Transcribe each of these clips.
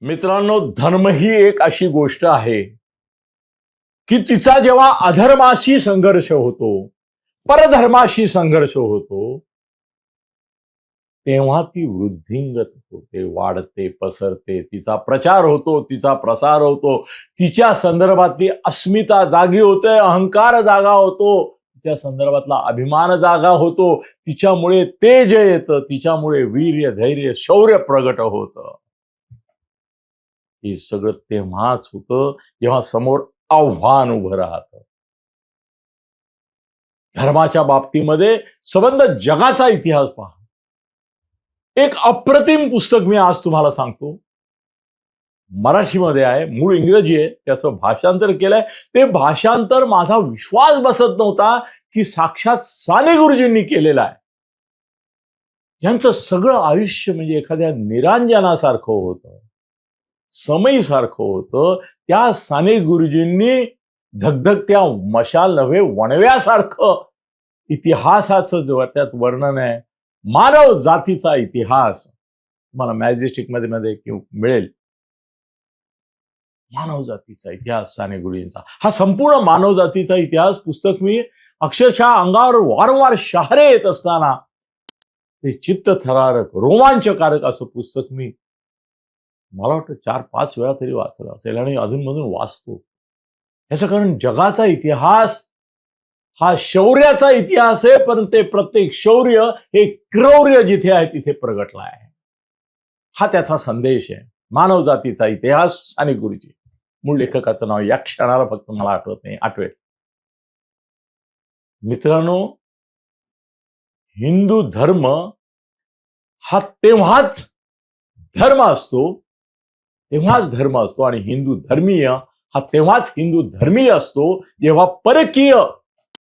मित्रांनो, धर्म ही एक अशी गोष्ट आहे की तिचा जेव्हा अधर्माशी संघर्ष होतो, परधर्माशी संघर्ष होतो, तेव्हा ती वृद्धिंगत होते, वाढते, पसरते, तिचा प्रचार होतो, तिचा प्रसार होतो, तिच्या संदर्भातली अस्मिता जागी होते, अहंकार जागा होतो, तिच्या संदर्भातला अभिमान जागा होतो, तिच्यामुळे तेज येतं, तिच्यामुळे वीर्य, धैर्य, शौर्य प्रगट होतं. हे सगळं तेव्हाच होतं जेव्हा समोर आव्हान उभं राहतं. धर्माच्या बाबतीमध्ये संबंध जगाचा इतिहास पहा. एक अप्रतिम पुस्तक मी आज तुम्हाला सांगतो. मराठीमध्ये आहे, मूळ इंग्रजी आहे, त्याचं भाषांतर केलंय. ते भाषांतर माझा विश्वास बसत नव्हता की साक्षात साने गुरुजींनी केलेलं आहे. ज्यांचं सगळं आयुष्य म्हणजे एखाद्या निरांजनासारखं होतं, समयीसारखं होतं. त्या साने गुरुजींनी धगधगत्या मशाल नव्हे वणव्यासारखं इतिहासाचं जो त्यात वर्णन आहे, मानव जातीचा इतिहास तुम्हाला मॅजेस्टिक मध्ये मिळेल. मानव जातीचा इतिहास साने गुरुजींचा, हा संपूर्ण मानव जातीचा इतिहास पुस्तक मी अक्षरशः अंगावर वारंवार शहारे येत असताना ते चित्तथरारक, रोमांचकारक असं पुस्तक मी मला वाटतं 4-5 वेळा तरी वाचलं असेल आणि अधूनमधून वाचतो. याचं कारण जगाचा इतिहास हा शौर्याचा इतिहास आहे, पण ते प्रत्येक शौर्य हे क्रौर्य जिथे आहे तिथे प्रगटला आहे. हा त्याचा संदेश आहे. मानव जातीचा इतिहास साने गुरुजी. मूळ लेखकाचं नाव या क्षणाला फक्त मला आठवत नाही, आठवेल. मित्रांनो, हिंदू धर्म हा तेव्हाच धर्म असतो, तेव्हाच धर्म असतो, आणि हिंदू धर्मीय हा तेव्हाच हिंदू धर्मीय असतो जेव्हा परकीय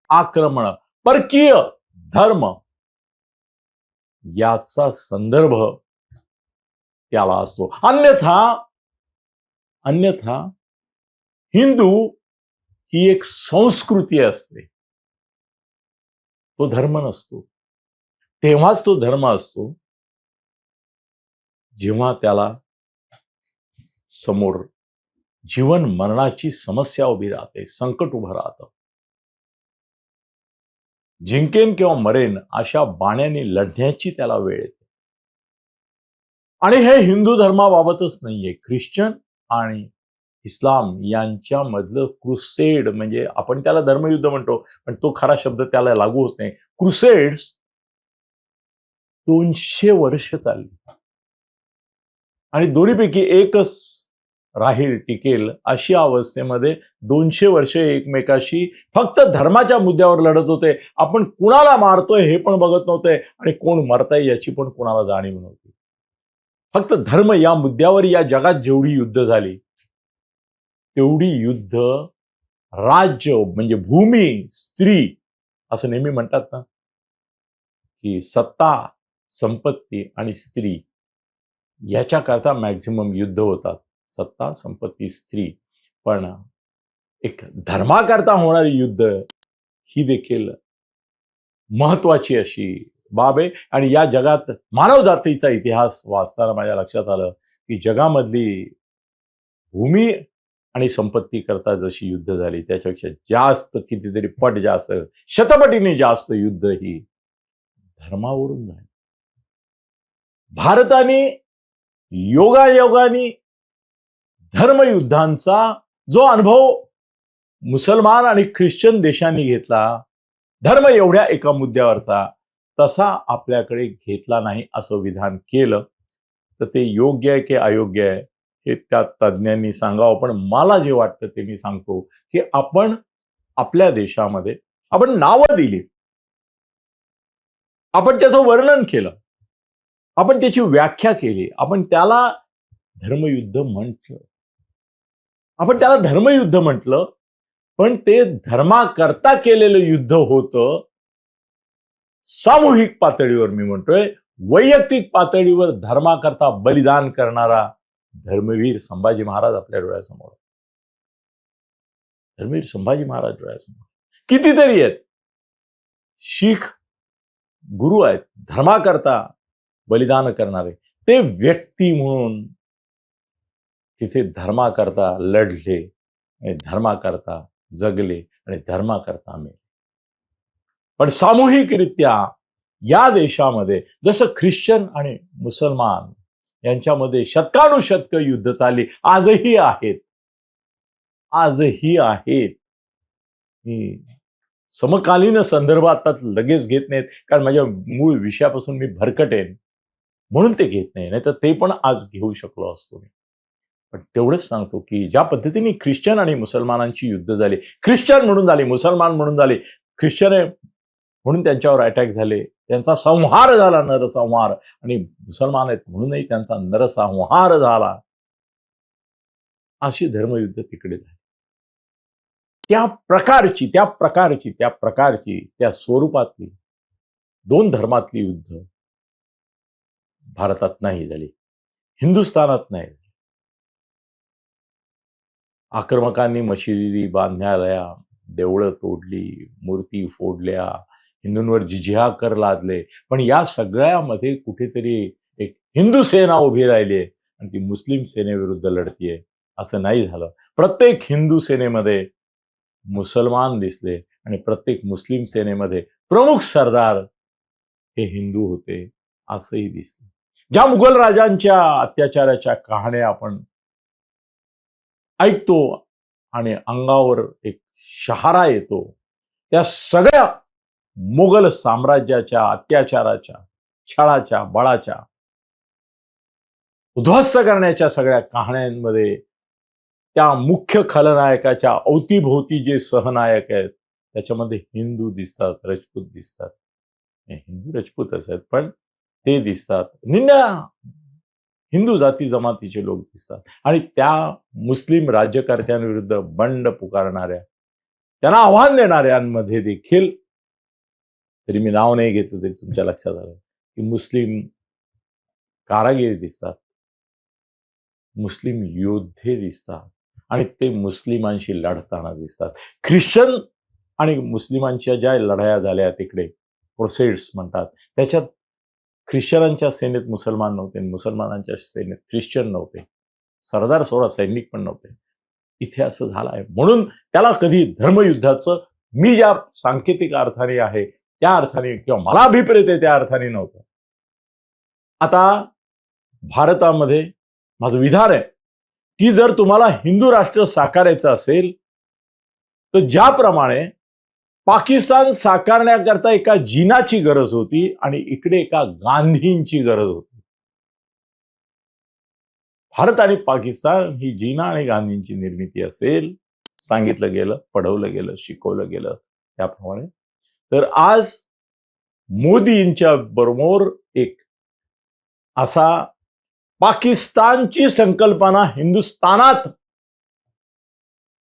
आक्रमण, परकीय धर्म याचा संदर्भ त्याला असतो. अन्यथा हिंदू ही एक संस्कृती असते, तो धर्म नसतो. तेव्हाच तो धर्म असतो जेव्हा त्याला समोर जीवन मरणाची समस्या उभी राहते, संकट उभं राहतं. जिंकेन किंवा मरेन अशा बाण्याने लढण्याची त्याला वेळ येते. आणि हे हिंदू धर्माबाबतच नाहीये, ख्रिश्चन आणि इस्लाम यांच्यामधलं क्रुसेड, म्हणजे आपण त्याला धर्मयुद्ध म्हणतो पण तो खरा शब्द त्याला लागू होत नाही. क्रुसेड्स 200 वर्ष चालली आणि दोन्हीपैकी एकच राहील, टिकेल अशी अवस्थेमध्ये 200 वर्ष एकमेकाशी फक्त धर्माच्या मुद्द्यावर लढत होते. आपण कुणाला मारतोय हे पण बघत नव्हते आणि कोण मरताय याची पण कुणाला जाणीव नव्हती. फक्त धर्म या मुद्द्यावर या जगात जेवढी युद्ध झाली तेवढी युद्ध राज्य म्हणजे भूमी, स्त्री असं नेहमी म्हणतात ना, की सत्ता, संपत्ती आणि स्त्री याच्याकरता मॅक्झिमम युद्ध होतात. सत्ता, संपत्ती, स्त्री. पण एक धर्माकरता होणारी युद्ध ही देखील महत्वाची अशी बाब आहे. आणि या जगात मानव जातीचा इतिहास वाचताना माझ्या लक्षात आलं की जगामधली भूमी आणि संपत्ती करता जशी युद्ध झाली त्याच्यापेक्षा जास्त, कितीतरी पट जास्त, शतपटीने जास्त युद्ध ही धर्मावरून झाली. भारताने योगायोगाने धर्मयुद्धांचा जो अनुभव मुसलमान आणि ख्रिश्चन देशांनी घेतला, धर्म एवढ्या एका मुद्द्यावरचा तसा आपल्याकडे घेतला नाही असं विधान केलं, तर ते योग्य आहे की अयोग्य आहे हे त्या तज्ज्ञांनी सांगावं. पण मला जे वाटतं ते मी सांगतो की आपण आपल्या देशामध्ये आपण नावं दिली, आपण त्याचं वर्णन केलं, आपण त्याची व्याख्या केली, आपण त्याला धर्मयुद्ध म्हटलं, आपण त्याला धर्मयुद्ध म्हटलं, पण ते धर्माकरता केलेलं युद्ध होतं. सामूहिक पातळीवर मी म्हणतोय, वैयक्तिक पातळीवर धर्माकरता बलिदान करणारा धर्मवीर संभाजी महाराज आपल्या डोळ्यासमोर. धर्मवीर संभाजी महाराज डोळ्यासमोर कितीतरी आहेत. शीख गुरु आहेत धर्माकरता बलिदान करणारे. ते व्यक्ती म्हणून तिथे धर्माकरता लढले आणि धर्माकरता जगले आणि धर्माकरता मेले. पण सामूहिकरित्या या देशामध्ये जसं ख्रिश्चन आणि मुसलमान यांच्यामध्ये शतकानुशतक युद्ध चालली, आजही आहेत. मी समकालीन संदर्भात लगेच घेत नाहीत, कारण माझ्या मूळ विषयापासून मी भरकटेन म्हणून ते घेत नाही तर ते पण आज घेऊ शकलो असतो मी. पण तेवढंच सांगतो की ज्या पद्धतीने ख्रिश्चन आणि मुसलमानांची युद्ध झाली, ख्रिश्चन म्हणून झाली, मुसलमान म्हणून झाले, ख्रिश्चन म्हणून त्यांच्यावर अटॅक झाले, त्यांचा संहार झाला, नरसंहार, आणि मुसलमान आहेत म्हणूनही त्यांचा नरसंहार झाला. अशी धर्मयुद्ध तिकडे झाली. त्या प्रकारची त्या स्वरूपातली दोन धर्मातली युद्ध भारतात नाही झाली, हिंदुस्थानात नाही. आक्रमकांनी मशिदी बांधण्याला, देवळं तोडली, मूर्ती फोडल्या, हिंदूंवर जिझिया कर लादले, पण या सगळ्यामध्ये कुठेतरी एक हिंदू सेना उभी राहिली आहे आणि ती मुस्लिम सेनेविरुद्ध लढतीये असं नाही झालं. प्रत्येक हिंदू सेनेमध्ये मुसलमान दिसले आणि प्रत्येक मुस्लिम सेनेमध्ये प्रमुख सरदार हे हिंदू होते असंही दिसलं. ज्या मुघल राजांच्या अत्याचाराच्या कहाण्या आपण ऐकतो आणि अंगावर एक शहारा येतो, त्या सगळ्या मुघल साम्राज्याच्या अत्याचाराच्या, छळाच्या, बळाच्या, उद्ध्वस्त करण्याच्या सगळ्या कहाण्यांमध्ये त्या मुख्य खलनायकाच्या अवतीभोवती जे सहनायक आहेत त्याच्यामध्ये हिंदू दिसतात, राजपूत दिसतात. हिंदू राजपूतच आहेत पण ते दिसतात, निम्या हिंदू जाती जमातीचे लोक दिसतात. आणि त्या मुस्लिम राज्यकर्त्यांविरुद्ध बंड पुकारणाऱ्या, त्यांना आव्हान देणाऱ्यांमध्ये देखील, तरी मी नाव नाही घेतलं तरी तुमच्या लक्षात आलं की मुस्लिम कारागीर दिसतात, मुस्लिम योद्धे दिसतात आणि ते मुस्लिमांशी लढताना दिसतात. ख्रिश्चन आणि मुस्लिमांच्या ज्या लढाया झाल्या तिकडे क्रुसेड्स म्हणतात, त्याच्यात ख्रिश्चनांच्या सेनेत मुसलमान नव्हते, मुसलमानांच्या सेनेत ख्रिश्चन नव्हते, सरदार सोडा सैनिक पण नव्हते. इथे असं झालं आहे. म्हणून त्याला कधी धर्मयुद्धाचं मी ज्या सांकेतिक अर्थाने आहे त्या अर्थाने किंवा मला अभिप्रेत आहे त्या अर्थाने नव्हतं. आता भारतामध्ये माझं विधान आहे की जर तुम्हाला हिंदू राष्ट्र साकारायचं असेल तर ज्याप्रमाणे पाकिस्तान साकारण्याकरता एका जिनाची गरज होती आणि इकडे एका गांधींची गरज होती. भारत आणि पाकिस्तान ही जिना आणि गांधींची निर्मिती असेल, सांगितलं गेलं, पढवलं गेलं, शिकवलं गेलं त्याप्रमाणे, तर आज मोदींच्या बरोबर एक असा पाकिस्तानची संकल्पना हिंदुस्थानात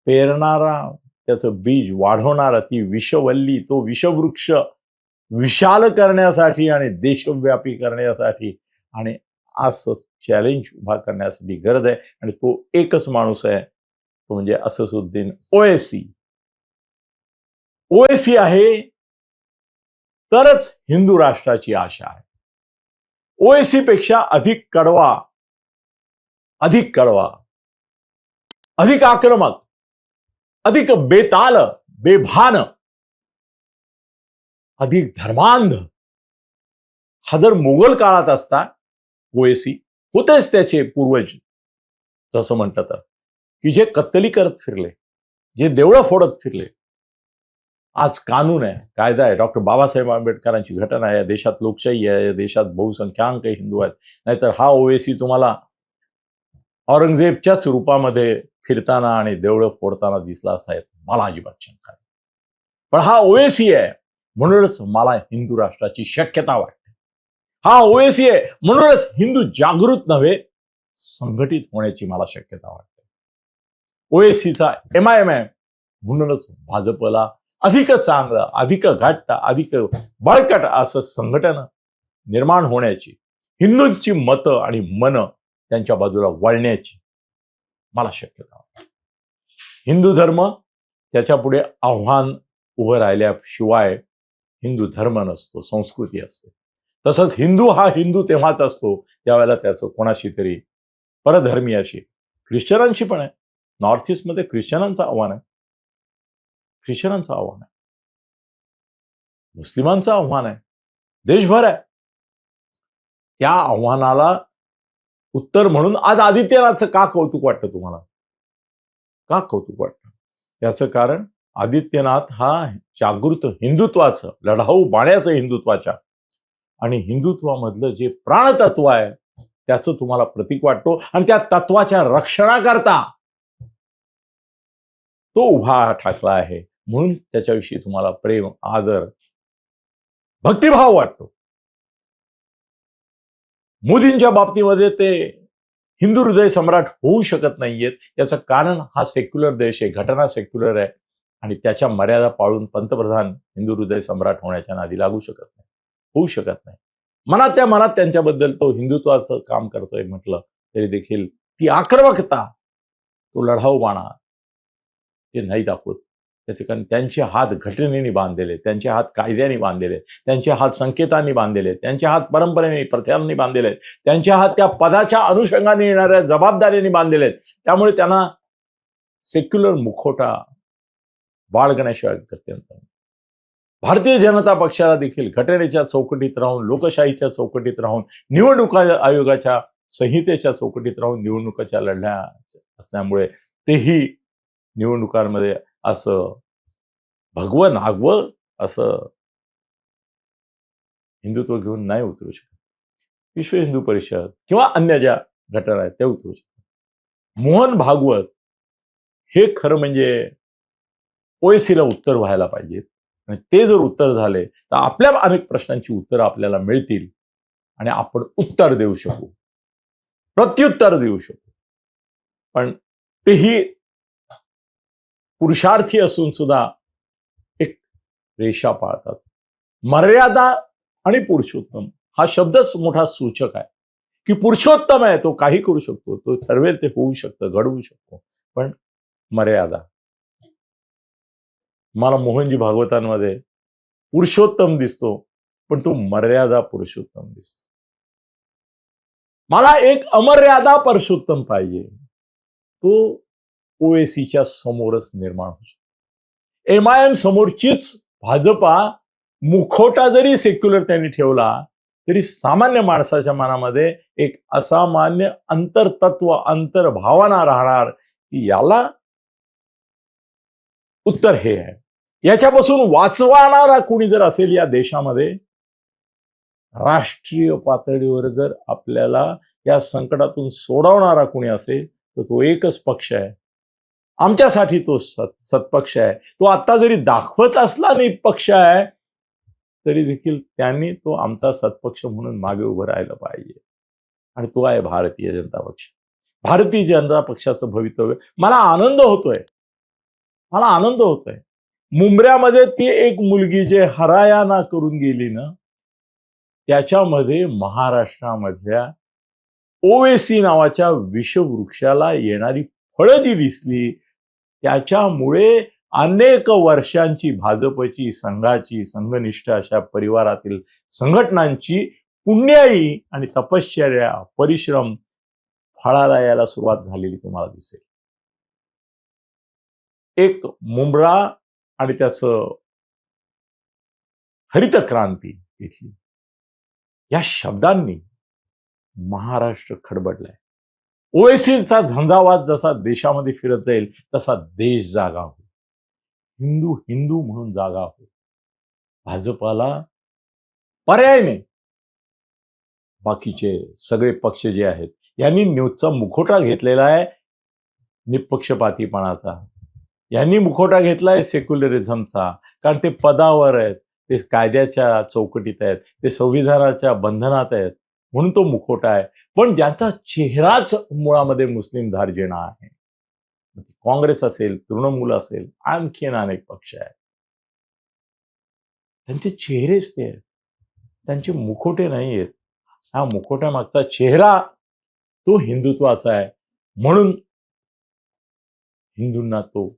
पेरणारा, त्याचं बीज वाढवणारा, ती विषवल्ली, तो विषवृक्ष विशाल करण्यासाठी आणि देशव्यापी करण्यासाठी आणि असं चॅलेंज उभा करण्यासाठी गरज आहे. आणि तो एकच माणूस आहे, तो म्हणजे असदुद्दीन ओवैसी. ओवैसी आहे तरच हिंदू राष्ट्राची आशा आहे. ओवैसी पेक्षा अधिक कडवा, अधिक आक्रमक, अधिक बेताल, बेभान, अधिक धर्मांध हा जर मोगल काळात असता ओवैसी, होतेच त्याचे पूर्वज जसं म्हणतात तर, की जे कत्तली करत फिरले, जे देवळं फोडत फिरले. आज कानून आहे, कायदा आहे, डॉक्टर बाबासाहेब आंबेडकरांची घटना आहे, या देशात लोकशाही आहे, या देशात बहुसंख्याक हिंदू आहेत. नाहीतर हा ओवैसी तुम्हाला औरंगजेबच्याच रूपामध्ये फिरताना आणि देवळं फोडताना दिसला असता, मला अजिबात शंका नाही. पण हा ओवैसी आहे म्हणूनच मला हिंदू राष्ट्राची शक्यता वाटते. हा ओवैसी आहे म्हणूनच हिंदू जागृत नव्हे, संघटित होण्याची मला शक्यता वाटते. ओवैसीचा MIM आहे म्हणूनच भाजपला अधिक चांगलं, अधिक घट्ट, अधिक बळकट असं संघटन निर्माण होण्याची, हिंदूंची मतं आणि मन त्यांच्या बाजूला वळण्याची मला शक्यता वाटते. हिंदू धर्म त्याच्या पुढे आव्हान उभं राहिल्याशिवाय हिंदू धर्म नसतो, संस्कृती असते. तसंच हिंदू हा हिंदू तेव्हाच असतो त्यावेळेला त्याचं कोणाशी तरी परधर्मीयाशी, ख्रिश्चनांशी पण आहे. नॉर्थ ईस्टमध्ये ख्रिश्चनांचं आव्हान आहे, ख्रिश्चनांचं आव्हान आहे, मुस्लिमांचं आव्हान आहे, देशभर आहे. त्या आव्हानाला उत्तर म्हणून आज आदित्यनाथचं का कौतुक वाटतं तुम्हाला? का कौतुक वाटतं? याचं कारण आदित्यनाथ हा जागृत हिंदुत्वाचं, लढाऊ बाण्याचं हिंदुत्वाच्या आणि हिंदुत्वामधलं जे प्राणतत्व आहे त्याचं तुम्हाला प्रतीक वाटतो आणि त्या तत्वाच्या रक्षणाकरता तो उभा ठाकला आहे, म्हणून त्याच्याविषयी तुम्हाला प्रेम, आदर, भक्तिभाव वाटतो. मोदींच्या बाबतीमध्ये ते हिंदू हृदय सम्राट होऊ शकत नाहीयेत. याचं कारण हा सेक्युलर देश आहे, घटना सेक्युलर आहे आणि त्याच्या मर्यादा पाळून पंतप्रधान हिंदू हृदय सम्राट होण्याच्या नादी लागू शकत नाही, होऊ शकत नाही. मनात त्यांच्याबद्दल तो हिंदुत्वाचं काम करतोय म्हटलं तरी देखील ती आक्रमकता, तो लढाऊ बाणा ते नाही दाखवत. त्याचे कारण त्यांचे हात घटनेने बांधलेले, त्यांचे हात कायद्याने बांधलेले, त्यांचे हात संकेतांनी बांधलेले, त्यांचे हात परंपरेने, प्रथांनी बांधलेले, त्यांचे हात त्या पदाच्या अनुषंगाने येणाऱ्या जबाबदारीने बांधलेले आहेत. त्यामुळे त्यांना सेक्युलर मुखोटा बाळगण्याशिवाय अत्यंत. भारतीय जनता पक्षाला देखील घटनेच्या चौकटीत राहून, लोकशाहीच्या चौकटीत राहून, निवडणुका आयोगाच्या संहितेच्या चौकटीत राहून निवडणुकाच्या लढण्या असल्यामुळे तेही निवडणुकांमध्ये असं भगवं नागवं असं हिंदुत्व घेऊन नाही उतरू शकत. विश्व हिंदू परिषद किंवा अन्य ज्या घटना आहेत त्या उतरू शकतात. मोहन भागवत हे खरं म्हणजे ओएसीला उत्तर व्हायला पाहिजेत आणि ते जर उत्तर झाले तर आपल्या अनेक प्रश्नांची उत्तरं आपल्याला मिळतील आणि आपण उत्तर देऊ शकू, प्रत्युत्तर देऊ शकू. पण तेही पुरुषार्थी असून सुद्धा एक रेषा पाळतात. मर्यादा आणि पुरुषोत्तम हा शब्दच मोठा सूचक आहे की पुरुषोत्तम आहे, तो काही करू शकतो, तो ठरवेल ते होऊ शकतं, घडवू शकतो. पण मर्यादा, मला मोहनजी भागवतांमध्ये पुरुषोत्तम दिसतो पण तो मर्यादा पुरुषोत्तम दिसतो. मला एक अमर्यादा पुरुषोत्तम पाहिजे, तो ओएसीच्या समोरच निर्माण होऊ शकतो. MIM समोरचीच भाजपा मुखोटा जरी सेक्युलर त्यांनी ठेवला तरी सामान्य माणसाच्या मनामध्ये एक असामान्य अंतर्तत्व, अंतर्भावना राहणार की याला उत्तर हे आहे. याच्यापासून वाचवणारा कोणी जर असेल या देशामध्ये, राष्ट्रीय पातळीवर जर आपल्याला या संकटातून सोडवणारा कोणी असेल तर तो एकच पक्ष आहे. आमच्यासाठी तो सत्पक्ष आहे. तो आता जरी दाखवत असला नाही पक्ष आहे तरी देखील त्यांनी तो आमचा सत्पक्ष म्हणून मागे उभं राहिलं पाहिजे आणि तो आहे भारतीय जनता पक्ष. भारतीय जनता पक्षाचं भवितव्य, मला आनंद होतोय, मला आनंद होतोय. मुंबऱ्यामध्ये ती एक मुलगी जे हरायाना करून गेली ना, त्याच्यामध्ये महाराष्ट्रामधल्या ओवेसी नावाच्या विषवृक्षाला येणारी फळं जी दिसली, त्याच्यामुळे अनेक वर्षांची भाजपची, संघाची, संघनिष्ठ अशा परिवारातील संघटनांची पुण्याई आणि तपश्चर्या, परिश्रम फळाला यायला सुरुवात झालेली तुम्हाला दिसेल. एक मुंब्रा आणि त्याचं हरित क्रांती इथली, या शब्दांनी महाराष्ट्र खडबडलाय. ओएसीचा झंझावात जसा देशामध्ये फिरत जाईल तसा देश जागा होईल, हिंदू हिंदू म्हणून जागा होईल. भाजपाला पर्याय नाही. बाकीचे सगळे पक्ष जे आहेत यांनी न्यूजचा मुखोटा घेतलेला आहे निपक्षपातीपणाचा, यांनी मुखोटा घेतलाय सेक्युलरिझमचा, कारण ते पदावर आहेत, ते कायद्याच्या चौकटीत आहेत, ते संविधानाच्या बंधनात आहेत, म्हणून तो मुखोटा आहे. पण ज्यांचा चेहराच मुळामध्ये मुस्लिम धार्जिणा आहे, काँग्रेस असेल, तृणमूल असेल, आणखीन अनेक पक्ष आहेत, त्यांचे चेहरेच ते आहेत, त्यांचे मुखोटे नाही आहेत. हा मुखोट्यामागचा चेहरा तो हिंदुत्वाचा आहे, म्हणून हिंदूंना तो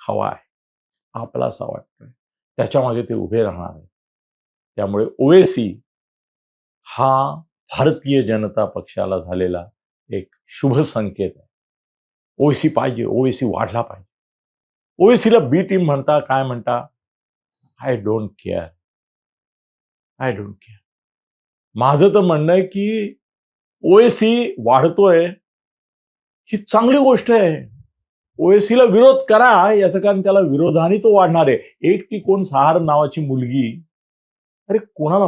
हवा आहे, आपलासा वाटतोय, त्याच्यामागे ते उभे राहणार आहे. त्यामुळे ओवेसी हा भारतीय जनता पक्षाला झालेला एक शुभ संकेत आहे. ओवेसी पाहिजे, ओवेसी वाढला पाहिजे. ओवेसीला बी टीम म्हणता, काय म्हणता, आय डोंट केअर. माझं तर म्हणणं आहे की ओवेसी वाढतोय ही चांगली गोष्ट आहे. ओवेसीला विरोध करा, याचं कारण त्याला विरोधाने तो वाढणार आहे. एकटी कोण सहार नावाची मुलगी, अरे कोणाला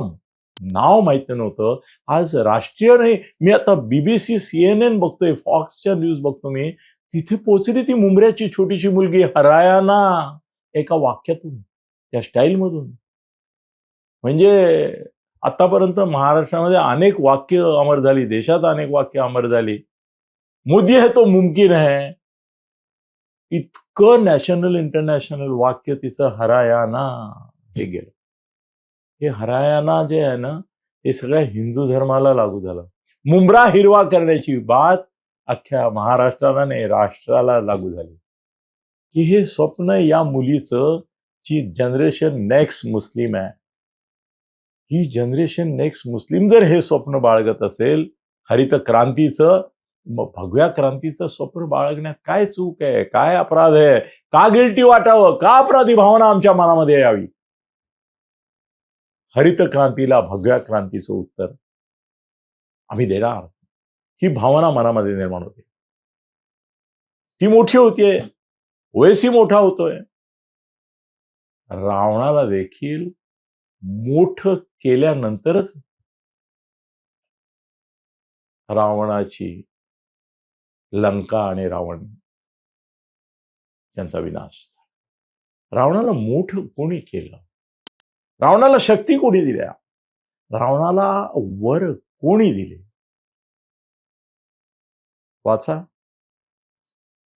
नाव माहिती नव्हतं. आज राष्ट्रीय नाही, मी आता BBC CNN बघतोय, फॉक्सच्या न्यूज बघतो मी, तिथे पोहोचली ती मुंबऱ्याची छोटीशी मुलगी हरायाना एका वाक्यातून, त्या स्टाईलमधून. म्हणजे आतापर्यंत महाराष्ट्रामध्ये अनेक वाक्य अमर झाली, देशात अनेक वाक्य अमर झाली. मोदी है तो मुमकिन है, इतकं नॅशनल इंटरनॅशनल वाक्य तिचं हरायाना हे गेलं. हे हरायाना जे आहे ना, हे सगळ्या हिंदू धर्माला लागू झालं. मुंब्रा हिरवा करण्याची बात अख्ख्या महाराष्ट्राला नाही, राष्ट्राला लागू झाली. की हे स्वप्न या मुलीचं, जी जनरेशन नेक्स्ट मुस्लिम आहे, ही जनरेशन नेक्स्ट मुस्लिम जर हे स्वप्न बाळगत असेल, हरित क्रांतीचं, भगव्या क्रांतीचं स्वप्न बाळगण्यात काय चूक आहे, काय अपराध आहे, का गिल्टी वाटावं, का अपराधी भावना आमच्या मनामध्ये यावी? हरित क्रांतीला, भगव्या क्रांतीचं उत्तर आम्ही देणार. ही भावना मनामध्ये निर्माण होते, ती मोठी होतीये, ओवेसी मोठा होतोय. रावणाला देखील मोठं केल्यानंतरच रावणाची लंका आणि रावण त्यांचा विनाश झाला. रावणाला मोठं कोणी केलं? रावणाला शक्ती कोणी दिल्या? रावणाला वर कोणी दिले? वाचा,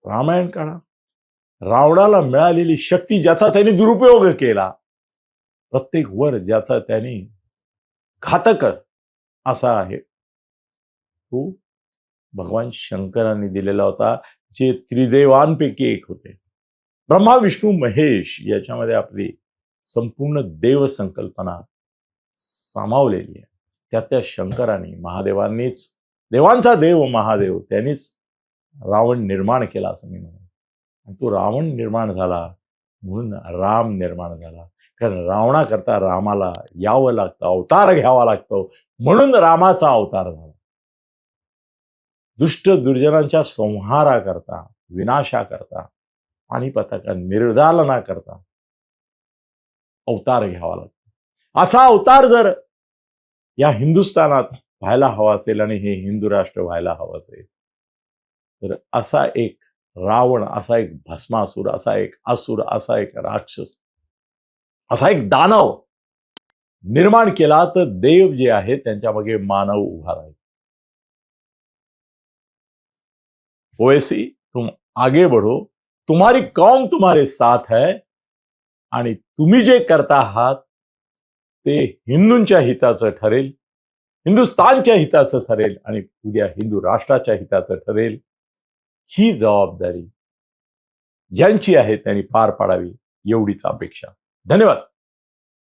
रामायण काढा. रावणाला मिळालेली शक्ती ज्याचा त्यांनी दुरुपयोग केला, प्रत्येक वर ज्याचा त्यांनी घातक असा आहे, तो भगवान शंकरांनी दिलेला होता, जे त्रिदेवांपैकी एक होते. ब्रह्मा विष्णू महेश याच्यामध्ये आपली संपूर्ण देव संकल्पना सामावलेली आहे. त्या शंकरांनी, महादेवांनीच, देवांचा देव महादेव, त्यांनीच रावण निर्माण केला असं मी म्हणतो. आणि तो रावण निर्माण झाला म्हणून राम निर्माण झाला. कारण रावणाकरता रामाला यावं लागतं, अवतार घ्यावा लागतो, म्हणून रामाचा अवतार झाला. दुष्ट दुर्जनांच्या संहाराकरता, विनाशाकरता, पानिपताच्या निर्दालनाकरता अवतार घ्यावा लागतो. असा अवतार जर या हिंदुस्थानात व्हायला हवा असेल आणि हे हिंदू राष्ट्र व्हायला हवं असेल, तर असा एक रावण, असा एक भस्मासूर, असा एक असुर, असा एक राक्षस, असा एक दानव निर्माण केला, तर देव जे आहे त्यांच्या मागे मानव उभा राहील. ओवेसी, तुम आगे बढ़ो, तुम्हारी कौम तुम्हारे साथ है, आणि तुम्ही जे करता आहात ते हिंदूंच्या हिताचं ठरेल, हिंदुस्थानच्या हिताचं ठरेल, आणि उद्या हिंदू राष्ट्राच्या हिताचं ठरेल. ही जबाबदारी ज्यांची आहे त्यांनी पार पाडावी, एवढीच अपेक्षा. धन्यवाद.